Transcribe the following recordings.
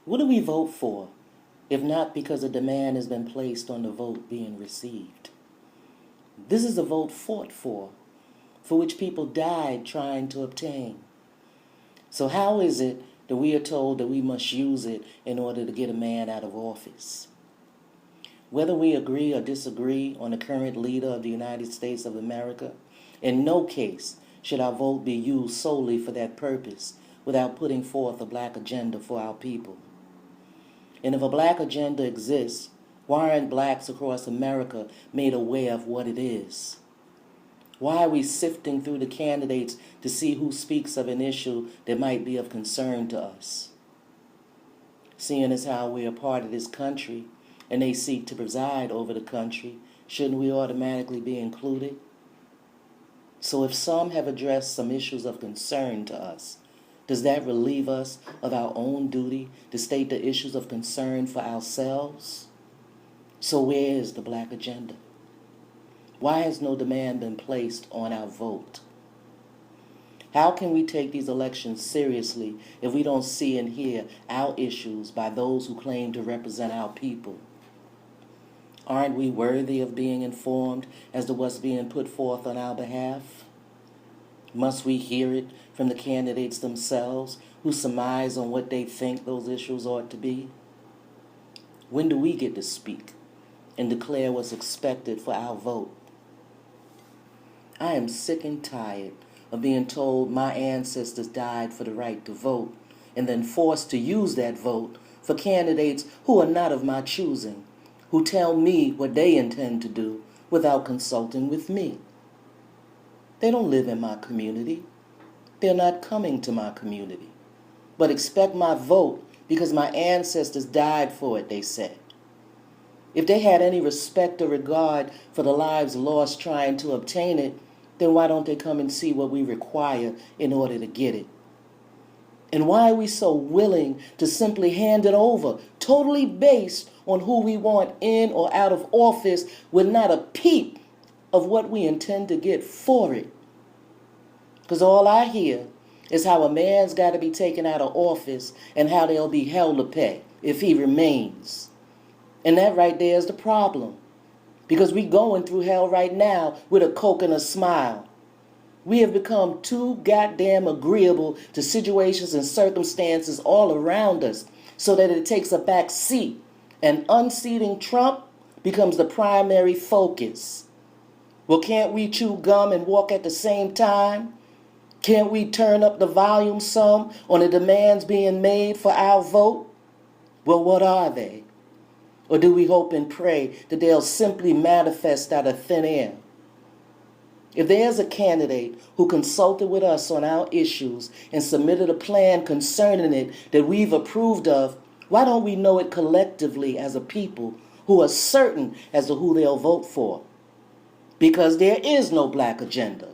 What do we vote for, if not because a demand has been placed on the vote being received? This is a vote fought for which people died trying to obtain. So how is it that we are told that we must use it in order to get a man out of office? Whether we agree or disagree on the current leader of the United States of America, in no case should our vote be used solely for that purpose without putting forth a black agenda for our people. And if a black agenda exists, why aren't blacks across America made aware of what it is? Why are we sifting through the candidates to see who speaks of an issue that might be of concern to us? Seeing as how we are part of this country and they seek to preside over the country, shouldn't we automatically be included? So if some have addressed some issues of concern to us, does that relieve us of our own duty to state the issues of concern for ourselves? So where is the black agenda? Why has no demand been placed on our vote? How can we take these elections seriously if we don't see and hear our issues by those who claim to represent our people? Aren't we worthy of being informed as to what's being put forth on our behalf? Must we hear it from the candidates themselves who surmise on what they think those issues ought to be? When do we get to speak and declare what's expected for our vote? I am sick and tired of being told my ancestors died for the right to vote and then forced to use that vote for candidates who are not of my choosing, who tell me what they intend to do without consulting with me. They don't live in my community. They're not coming to my community, but expect my vote because my ancestors died for it, they say. If they had any respect or regard for the lives lost trying to obtain it, then why don't they come and see what we require in order to get it? And why are we so willing to simply hand it over, totally based on who we want in or out of office with not a peep of what we intend to get for it? Because all I hear is how a man's got to be taken out of office and how there'll be hell to pay if he remains. And that right there is the problem. Because we going through hell right now with a Coke and a smile. We have become too goddamn agreeable to situations and circumstances all around us so that it takes a back seat. And unseating Trump becomes the primary focus. Well, can't we chew gum and walk at the same time? Can't we turn up the volume some on the demands being made for our vote? Well, what are they? Or do we hope and pray that they'll simply manifest out of thin air? If there's a candidate who consulted with us on our issues and submitted a plan concerning it that we've approved of, why don't we know it collectively as a people who are certain as to who they'll vote for? Because there is no black agenda.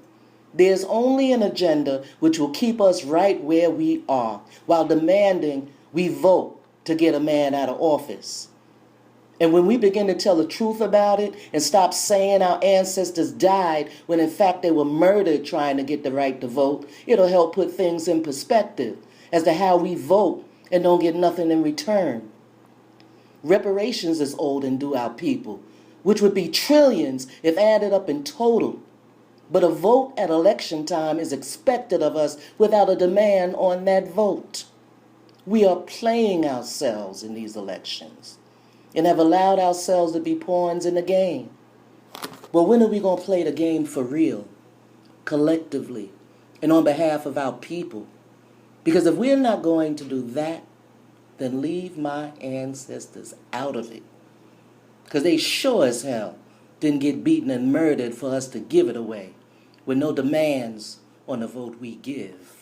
There's only an agenda which will keep us right where we are while demanding we vote to get a man out of office. And when we begin to tell the truth about it and stop saying our ancestors died when in fact they were murdered trying to get the right to vote, it'll help put things in perspective as to how we vote and don't get nothing in return. Reparations is owed and due our people, which would be trillions if added up in total. But a vote at election time is expected of us without a demand on that vote. We are playing ourselves in these elections and have allowed ourselves to be pawns in the game. Well, when are we going to play the game for real, collectively, and on behalf of our people? Because if we're not going to do that, then leave my ancestors out of it. Because they sure as hell didn't get beaten and murdered for us to give it away with no demands on the vote we give.